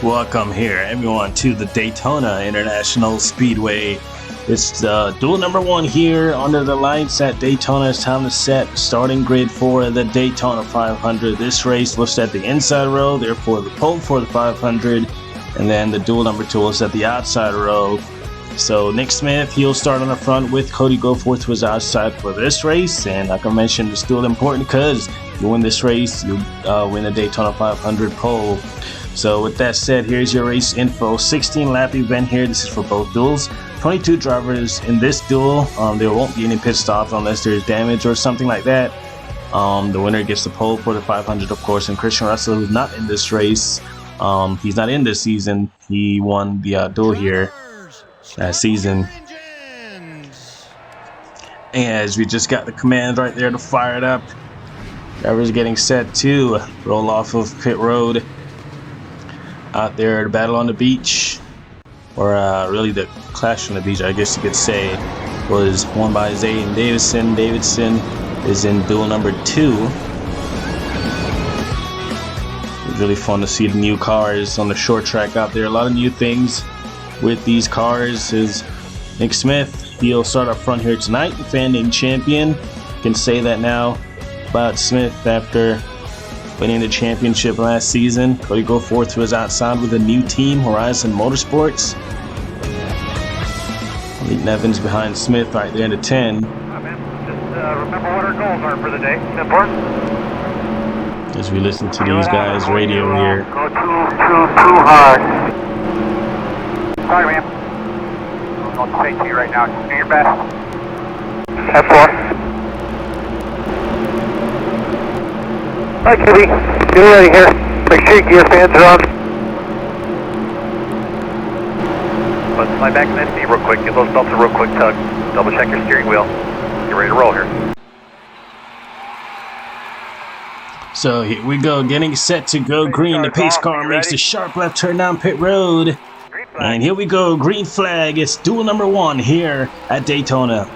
Welcome here, everyone, to the Daytona International Speedway. It's duel number 1 here under the lights at Daytona. It's time to set starting grid for the Daytona 500. This race looks at the inside row, therefore the pole for the 500, and then the duel number 2 is at the outside row. So Nick Smith, he'll start on the front with Cody Goforth, who is outside for this race. And like I mentioned, it's still important because you win this race, you win the Daytona 500 pole. So with that said, here's your race info. 16 lap event here. This is for both duels. 22 drivers in this duel. There won't be any pit stops unless there's damage or something like that. The winner gets the pole for the 500, of course. And Christian Russell, who's not in this race, he's not in this season. He won the duel here last season. As we just got the command right there to fire it up. Drivers getting set to roll off of pit road. Out there, the battle on the beach, or really the clash on the beach, I guess you could say, was won by Zay and Davidson. Davidson is in duel number 2. It's really fun to see the new cars on the short track out there. A lot of new things with these cars. Is Nick Smith, he'll start up front here tonight, defending champion. You can say that now about Smith after winning the championship last season. Cody Goforth, who is outside with a new team, Horizon Motorsports. Malik Nevins behind Smith right there in the 10. Just remember what our goals are for the day. Simple. As we listen to these guys' radio here. Go too hard. Sorry, ma'am. I'll say to you right now. Do your best. F4. Hi, Kitty. Get ready here. Make sure your gear fans are on. Let's slide back in that seat real quick. Give those belts a real quick tug. Double check your steering wheel. Get ready to roll here. So here we go, getting set to go green. The pace car makes a sharp left turn down pit road. And here we go, green flag. It's duel number 1 here at Daytona.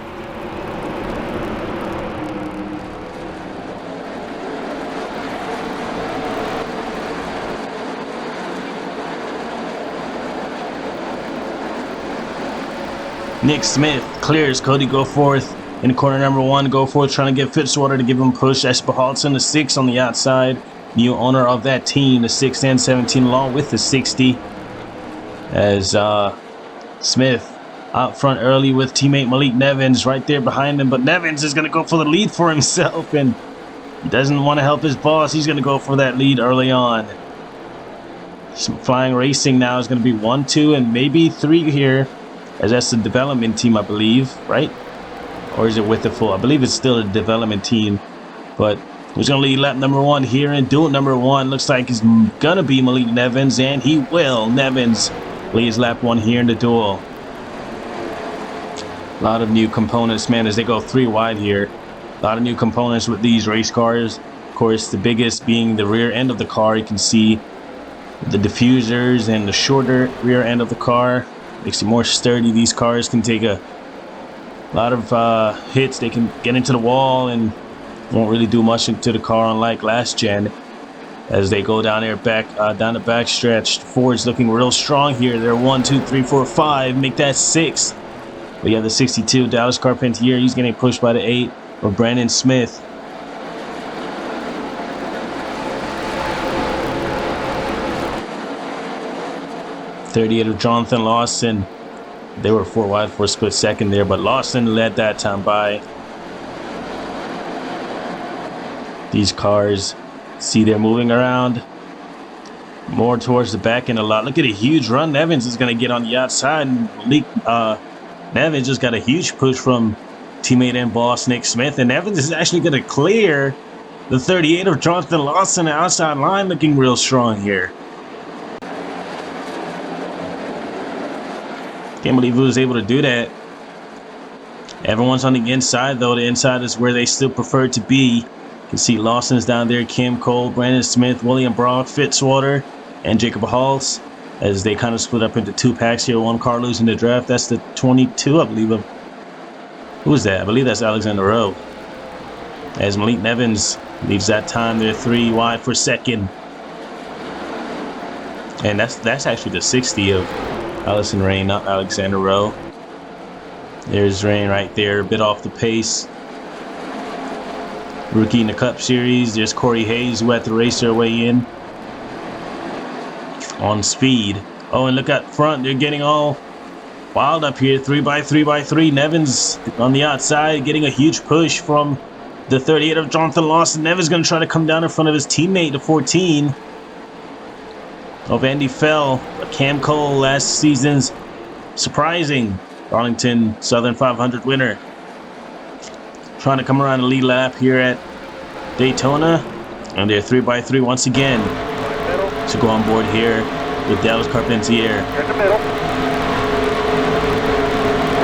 Nick Smith clears Cody Goforth in corner number 1. Goforth trying to get Fitzwater to give him a push. Espehalson, the 6 on the outside. New owner of that team, the 6 and 17 along with the 60. As Smith out front early with teammate Malik Nevins right there behind him. But Nevins is going to go for the lead for himself, and he doesn't want to help his boss. He's going to go for that lead early on. Some flying racing now is going to be 1, 2, and maybe 3 here. As that's the development team, I believe, right? Or is it with the full? I believe it's still a development team. But who's going to lead lap number 1 here in duel number 1? Looks like it's going to be Malik Nevins, and he will. Nevins leads lap 1 here in the duel. A lot of new components, man, as they go 3 wide here. A lot of new components with these race cars. Of course, the biggest being the rear end of the car. You can see the diffusers and the shorter rear end of the car. Makes it more sturdy. These cars can take a lot of hits. They can get into the wall and won't really do much into the car, unlike last gen. As they go down there down the back stretch, Ford's looking real strong here. They're 1, 2, 3, 4, 5. Make that 6. We have the 62 Dallas Carpentier. He's getting pushed by the 8 of Brandon Smith. .38 of Jonathan Lawson. They were 4 wide for a split second there, but Lawson led that time by. These cars, see, they're moving around more towards the back end a lot. Look at a huge run. Nevins is going to get on the outside, and Nevins just got a huge push from teammate and boss Nick Smith, and Nevins is actually going to clear the 38 of Jonathan Lawson. The outside line looking real strong here. Can't believe he was able to do that. Everyone's on the inside, though. The inside is where they still prefer to be. You can see Lawson's down there, Kim Cole, Brandon Smith, William Brock, Fitzwater, and Jacob Hals, as they kind of split up into 2 packs here. 1 car losing the draft. That's the 22, I believe. Who is that? I believe that's Alexander Rowe. As Malik Nevins leaves that time. They're 3 wide for second. And that's actually the 60 of Allison Rain, not Alexander Rowe. There's Rain right there, a bit off the pace. Rookie in the Cup Series. There's Corey Hayes, who had to race their way in on speed. Oh, and look out front. They're getting all wild up here. 3x3x3. Nevins on the outside, getting a huge push from the 38 of Jonathan Lawson. Nevins going to try to come down in front of his teammate, the 14 of Andy Fell. Cam Cole, last season's surprising Darlington Southern 500 winner. Trying to come around the lead lap here at Daytona. And they're 3x3 once again to go on board here with Dallas Carpentier. You're in the middle.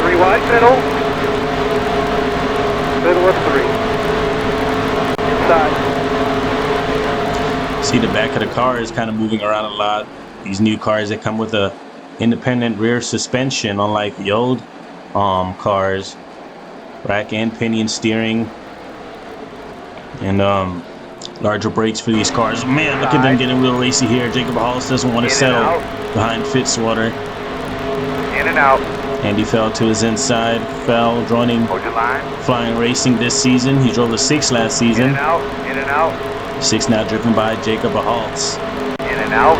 3 wide, middle. Middle of 3. Inside. See, the back of the car is kind of moving around a lot. These new cars that come with a independent rear suspension, unlike the old cars. Rack and pinion steering. And larger brakes for these cars. Man, look at them getting real racy here. Jacob Hollis doesn't want to settle behind Fitzwater. In and out. Andy Fell to his inside. Fell joining Flying Racing this season. He drove the 6 last season. In and out. In and out. 6 now driven by Jacob Hollis. In and out.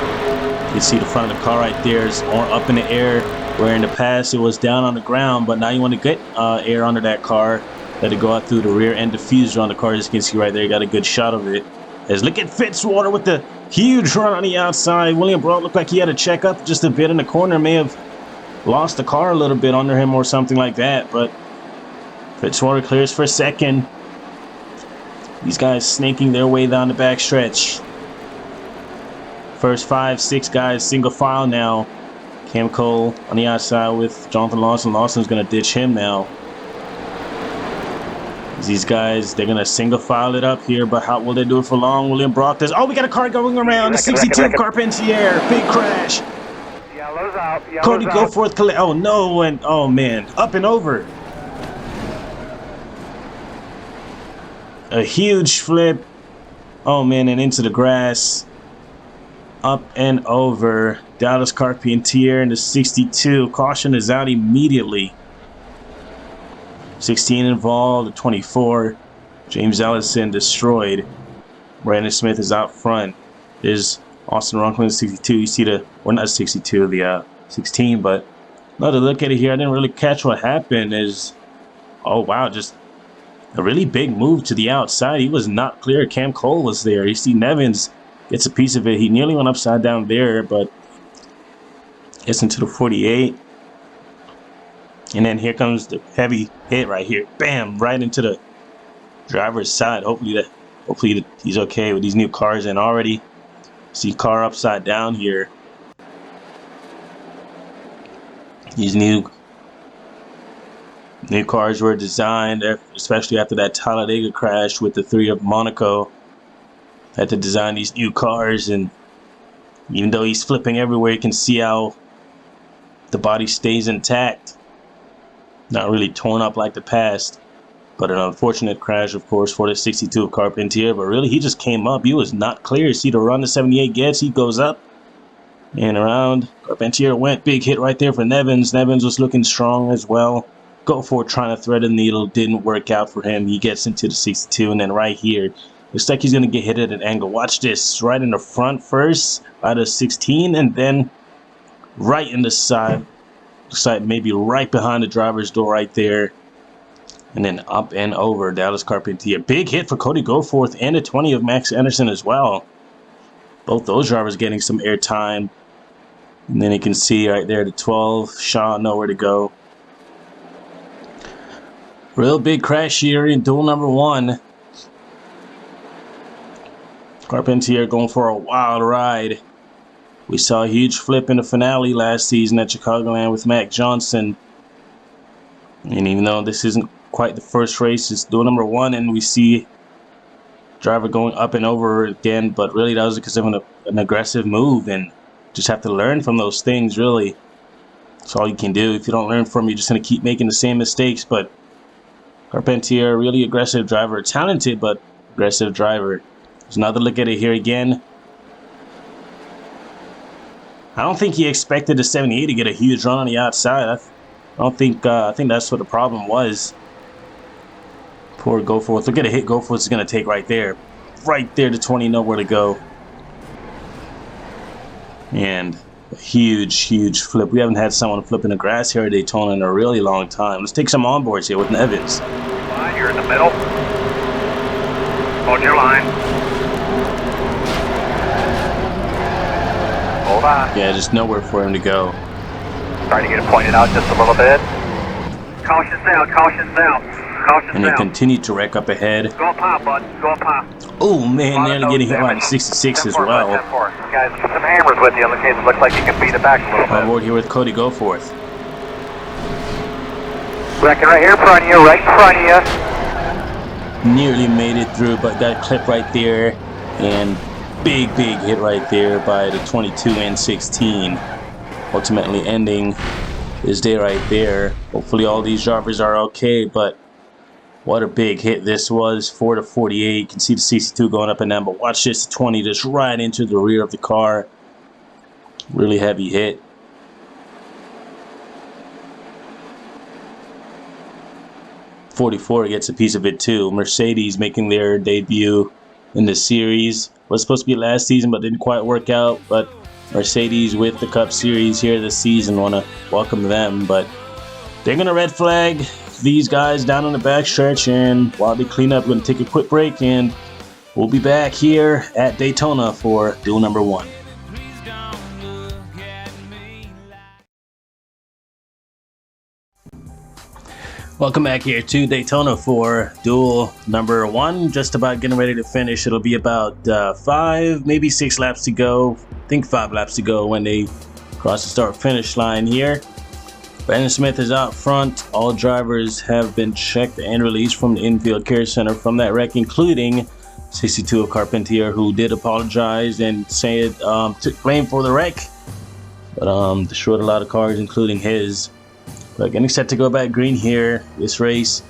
You can see the front of the car right there is more up in the air, where in the past it was down on the ground, but now you want to get air under that car. Let it go out through the rear end diffuser on the car. As you can see right there, you got a good shot of it. As look at Fitzwater with the huge run on the outside. William Broad looked like he had to check up just a bit in the corner. May have lost the car a little bit under him or something like that, but Fitzwater clears for second. These guys snaking their way down the back stretch. First 5, 6 guys single file now. Cam Cole on the outside with Jonathan Lawson. Lawson's going to ditch him now. These guys, they're going to single file it up here, but how will they do it for long? William Brock does. Oh, we got a car going around. The 62 of Carpentier. Big crash. Yellow's out. Cody Goforth. Oh, no. And oh, man. Up and over. A huge flip. Oh, man. And into the grass. Up and over. Dallas Carpentier in the 62. Caution is out immediately. 16 involved, the 24. James Ellison destroyed. Brandon Smith is out front. There's Austin Ronklin, 62. You see the, well, not 62, the 16, but another look at it here. I didn't really catch what happened. Is, oh wow, just a really big move to the outside. He was not clear. Cam Cole was there. You see Nevins gets a piece of it. He nearly went upside down there, but gets into the 48. And then here comes the heavy hit right here. Bam! Right into the driver's side. Hopefully he's okay with these new cars. And already see car upside down here. These new cars were designed, especially after that Talladega crash with the 3 of Monaco. Had to design these new cars, and even though he's flipping everywhere, you can see how the body stays intact. Not really torn up like the past, but an unfortunate crash, of course, for the 62 of Carpentier. But really, he just came up. He was not clear. See the run the 78 gets. He goes up and around. Carpentier went. Big hit right there for Nevins. Nevins was looking strong as well. Goforth trying to thread the needle. Didn't work out for him. He gets into the 62, and then right here, looks like he's going to get hit at an angle. Watch this. Right in the front first out of 16, and then right in the side. Looks like maybe right behind the driver's door right there. And then up and over Dallas Carpentier. Big hit for Cody Goforth and a 20 of Max Anderson as well. Both those drivers getting some air time. And then you can see right there the 12. Shaw nowhere to go. Real big crash here in duel number 1. Carpentier going for a wild ride. We saw a huge flip in the finale last season at Chicagoland with Mac Johnson. And even though this isn't quite the first race, it's duel number 1, and we see driver going up and over again, but really that was because of an aggressive move, and just have to learn from those things, really. That's all you can do. If you don't learn from it, you're just going to keep making the same mistakes. But Carpentier, really aggressive driver, talented but aggressive driver. There's another look at it here again. I don't think he expected the 78 to get a huge run on the outside. I don't think. I think that's what the problem was. Poor Goforth. Look at a hit Goforth is going to take right there. Right there, the 20, nowhere to go. And a huge flip. We haven't had someone flip in the grass here at Daytona in a really long time. Let's take some onboards here with Nevins. Fine, you're in the middle. Hold your line. Hold on. Yeah, just nowhere for him to go. Trying to get it pointed out just a little bit. Caution's out, caution's out. Caution's And he out. continued to wreck up ahead. Go pop, bud. Go pop. Oh man, nearly getting hit by the 66 as well. Guys, put some hammers with you in case it looks like you can beat it back a little bit. On board here with Cody Goforth. Wrecking right here in front of you, right in front of you. Nearly made it through, but got a clip right there. And big hit right there by the 22 and 16. Ultimately ending his day right there. Hopefully all these drivers are okay, but what a big hit this was. 4 to 48. You can see the 62 going up and down, but watch this 20 just right into the rear of the car. Really heavy hit. .44 gets a piece of it too. Mercedes making their debut in the series. Was supposed to be last season, but didn't quite work out. But Mercedes with the Cup Series here this season. Want to welcome them, but they're going to red flag these guys down on the back stretch, and while they clean up, we're going to take a quick break, and we'll be back here at Daytona for duel number 1. Welcome back here to Daytona for duel number 1. Just about getting ready to finish. It'll be about 5, maybe 6 laps to go. I think 5 laps to go when they cross the start-finish line here. Brandon Smith is out front. All drivers have been checked and released from the infield care center from that wreck, including 62 of Carpentier, who did apologize and said took blame for the wreck, but destroyed a lot of cars, including his. But getting set to go back green here this race.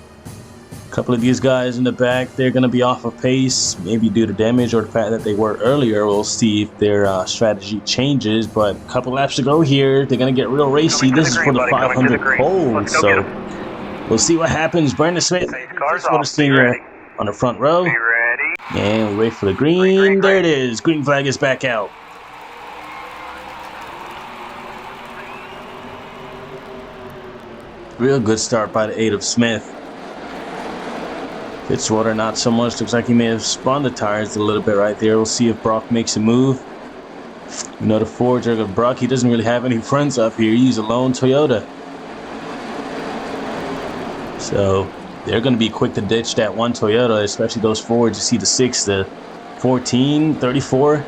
A couple of these guys in the back, they're going to be off of pace, maybe due to damage or the fact that they were earlier. We'll see if their strategy changes, but a couple laps to go here. They're going to get real racy. This is for the 500 pole, so we'll see what happens. Brandon Smith, for the senior on the front row. And we wait for the green. There it is. Green flag is back out. Real good start by the 8 of Smith. Fitzwater not so much. Looks like he may have spun the tires a little bit right there. We'll see if Brock makes a move. You know the Fords are good. Brock, he doesn't really have any friends up here. He's a lone Toyota. So they're going to be quick to ditch that one Toyota, especially those Fords. You see the 6, the 14, 34.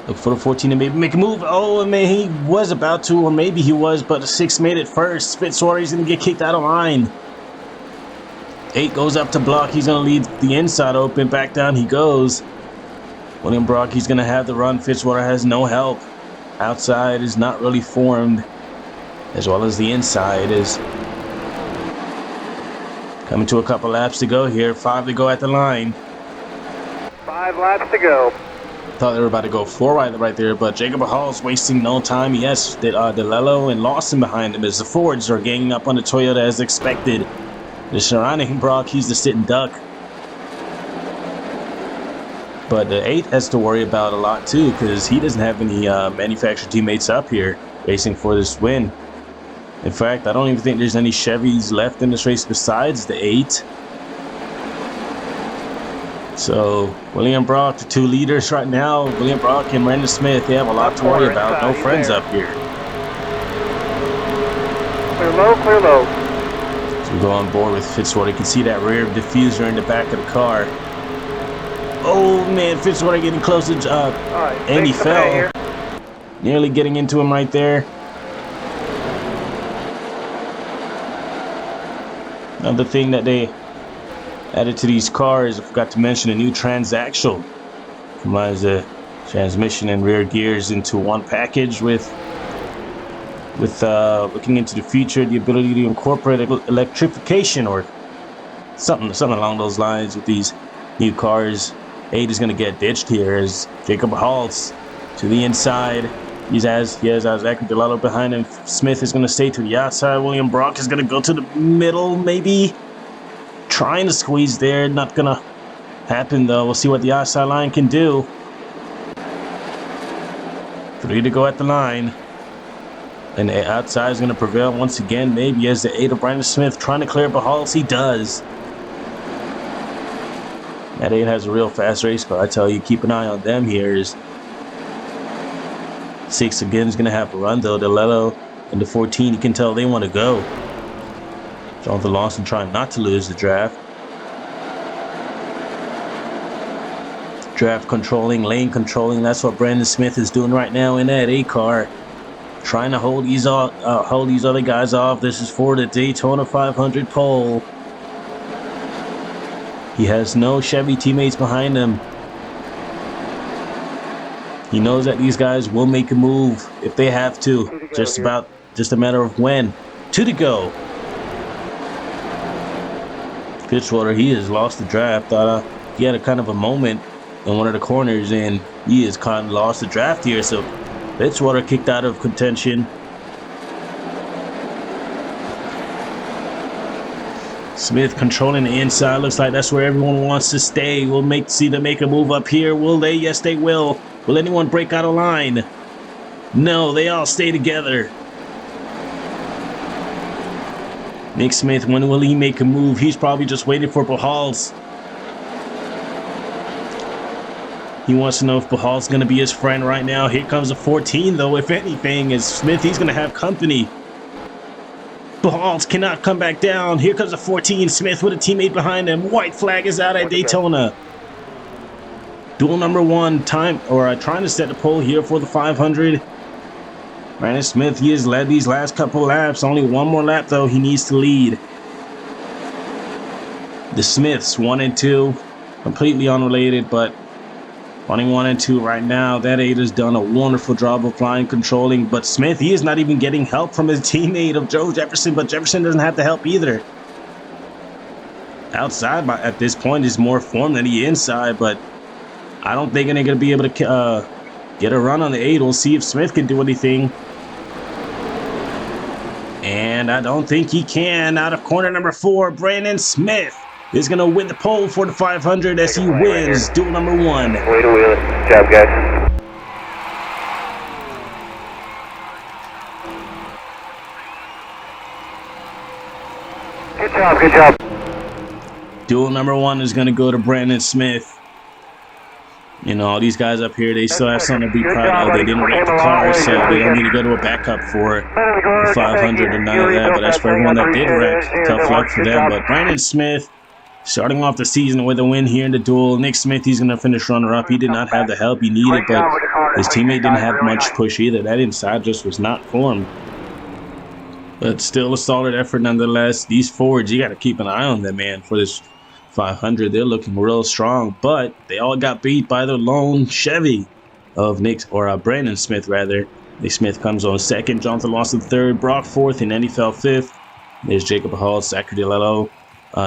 Look for the 14 to maybe make a move. Oh, I mean, he was about to, or maybe he was, but the 6 made it first. Fitzwater, he's going to get kicked out of line. 8 goes up to block. He's going to leave the inside open. Back down he goes. William Brock, he's going to have the run. Fitzwater has no help. Outside is not really formed, as well as the inside is. Coming to a couple laps to go here. 5 to go at the line. 5 laps to go. Thought they were about to go 4 right there, but Jacob Hall's wasting no time. Yes, DeLello and Lawson behind him as the Fords are ganging up on the Toyota as expected. The surrounding Brock, he's the sitting duck. But the 8 has to worry about a lot too, because he doesn't have any manufacturer teammates up here racing for this win. In fact, I don't even think there's any Chevys left in this race besides the 8. So, William Brock, the 2 leaders right now, William Brock and Brandon Smith, they have a lot to worry about. No friends up here. Clear low, clear low. So we go on board with Fitzwater. You can see that rear diffuser in the back of the car. Oh man, Fitzwater getting close to and he fell. Nearly getting into him right there. Another thing that they added to these cars, I forgot to mention, a new transaxle. Combines the transmission and rear gears into one package with looking into the future, the ability to incorporate electrification or something along those lines with these new cars. 8 is going to get ditched here as Jacob Halls to the inside. He has Zachary Delano behind him. Smith is going to stay to the outside. William Brock is going to go to the middle, maybe. Trying to squeeze there. Not going to happen, though. We'll see what the outside line can do. 3 to go at the line. And the outside is going to prevail once again, maybe, as the 8 of Brandon Smith trying to clear Bahals. He does. That 8 has a real fast race car. I tell you, keep an eye on them here. 6 again is going to have a run, though. DeLello and the 14, you can tell they want to go. Jonathan Lawson trying not to lose the draft. Draft controlling, lane controlling. That's what Brandon Smith is doing right now in that 8 car. Trying to hold these other guys off. This is for the Daytona 500 pole. He has no Chevy teammates behind him. He knows that these guys will make a move if they have to. Just a matter of when. 2 to go. Fitzwater, he has lost the draft. Thought he had a kind of a moment in one of the corners, and he has kind of lost the draft here. So Fitzwater kicked out of contention. Smith controlling the inside. Looks like that's where everyone wants to stay. We'll see them make a move up here. Will they? Yes, they will. Will anyone break out of line? No, they all stay together. Nick Smith, when will he make a move? He's probably just waiting for Bahals. He wants to know if Bahal's going to be his friend right now. Here comes a 14, though. If anything, is Smith, he's going to have company. Bahals cannot come back down. Here comes a 14. Smith with a teammate behind him. White flag is out at Daytona. Duel number 1, trying to set the pole here for the 500. Brandon Smith, he has led these last couple laps. Only one more lap, though, he needs to lead. The Smiths, 1 and 2. Completely unrelated, but running 1 and 2 right now. That 8 has done a wonderful job of flying, controlling. But Smith, he is not even getting help from his teammate of Joe Jefferson. But Jefferson doesn't have the help either. Outside at this point is more form than he inside. But I don't think they're going to be able to get a run on the 8. We'll see if Smith can do anything. And I don't think he can. Out of corner number 4, Brandon Smith is going to win the pole for the 500 as he wins duel number 1. Way to wheel it. Good job, guys. Good job. Duel number 1 is going to go to Brandon Smith. You know, all these guys up here, they still have something to be proud of. They didn't wreck the car, so they don't need to go to a backup for the 500 or none of that. But that's for everyone that did wreck. Tough luck for them. But Brandon Smith, starting off the season with a win here in the duel. Nick Smith, he's going to finish runner-up. He did not have the help he needed, but his teammate didn't have much push either. That inside just was not for him. But still a solid effort nonetheless. These forwards, you got to keep an eye on them, man, for this 500. They're looking real strong, but they all got beat by the lone Chevy of Brandon Smith, rather. Nick Smith comes on 2nd, Jonathan Lawson 3rd, Brock 4th, and then he fell 5th. There's Jacob Hall, Zachary DeLello,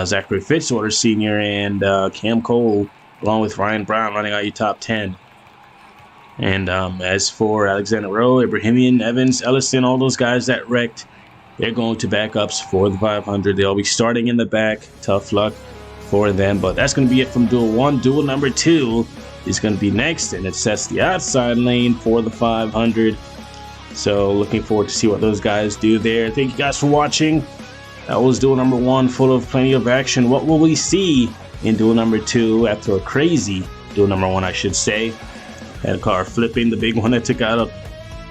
Zachary Fitzwater Sr., and Cam Cole, along with Ryan Brown, running out your top 10. And as for Alexander Rowe, Ibrahimian, Evans, Ellison, all those guys that wrecked, they're going to backups for the 500. They'll be starting in the back. Tough luck for them. But that's going to be it from Duel 1. Duel number 2 is going to be next, and it sets the outside lane for the 500. So looking forward to see what those guys do there. Thank you guys for watching. That was Duel number 1, full of plenty of action. What will we see in Duel number 2 after a crazy Duel number 1, I should say? Had a car flipping, the big one that took out a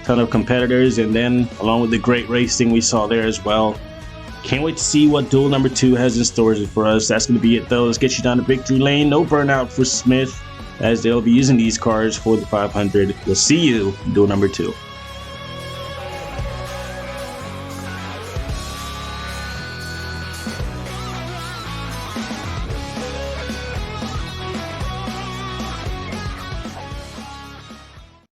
ton of competitors, and then along with the great racing we saw there as well. Can't wait to see what Duel number 2 has in store for us. That's going to be it, though. Let's get you down to victory lane. No burnout for Smith, as they'll be using these cars for the 500. We'll see you in Duel number 2.